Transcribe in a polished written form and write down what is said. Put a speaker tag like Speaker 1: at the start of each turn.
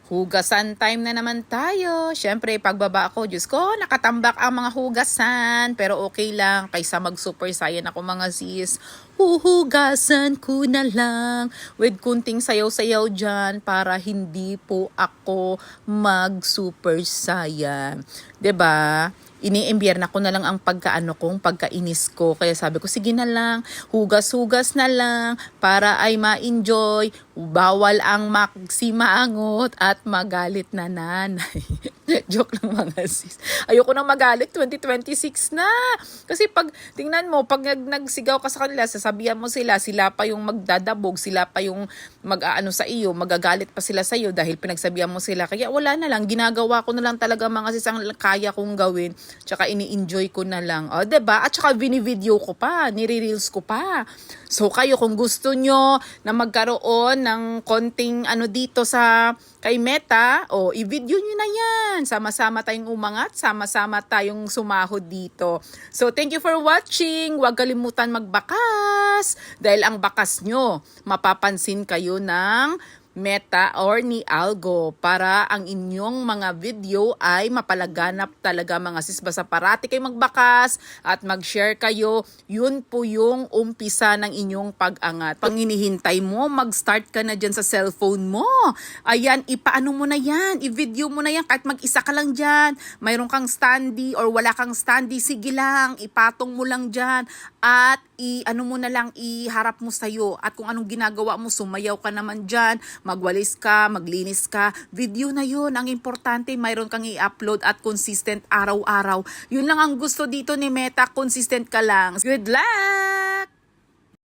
Speaker 1: Hugasan time na naman tayo. Siyempre, pagbaba ko, Diyos ko, nakatambak ang mga hugasan. Pero okay lang, kaysa mag-super saiyan ako mga sis. Huhugasan ko na lang. With kunting sayaw-sayaw dyan para hindi po ako mag-super saiyan. 'Di ba? Iniimbierna ko na lang ang pagkainis ko. Kaya sabi ko, sige na lang, hugas-hugas na lang para ay ma-enjoy. Bawal ang magsimangot at magalit na nanay. Joke lang mga sis. Ayoko nang magalit, 2026 na. Kasi pag, tingnan mo, pag nagsigaw ka sa kanila, sasabihan mo sila pa yung magdadabog, sila pa yung mag-aano sa iyo, magagalit pa sila sa iyo dahil pinagsabihan mo sila. Kaya wala na lang, ginagawa ko na lang talaga mga sis ang kaya kong gawin. Tsaka ini-enjoy ko na lang. O, diba? At tsaka vini-video ko pa, nire-reels ko pa. So, kayo kung gusto nyo na magkaroon ng konting ano dito sa kay Meta, o i-video nyo na yan. Sama-sama tayong umangat, sama-sama tayong sumahod dito. So, thank you for watching. Huwag kalimutan magbakas. Dahil ang bakas nyo, mapapansin kayo ng Meta or ni Algo para ang inyong mga video ay mapalaganap talaga mga sis. Basta parati kayo magbakas at mag-share kayo. Yun po yung umpisa ng inyong pag-angat. Pang hinihintay mo, mag-start ka na dyan sa cellphone mo. Ayan, ipaano mo na yan, i-video mo na yan kahit mag-isa ka lang dyan. Mayroon kang standee or wala kang standee, sige lang, ipatong mo lang dyan at ano mo na lang, iharap mo sa'yo. At kung anong ginagawa mo, sumayaw ka naman dyan, magwalis ka, maglinis ka, video na yun. Ang importante, mayroon kang i-upload at consistent araw-araw. Yun lang ang gusto dito ni Meta, consistent ka lang. Good luck!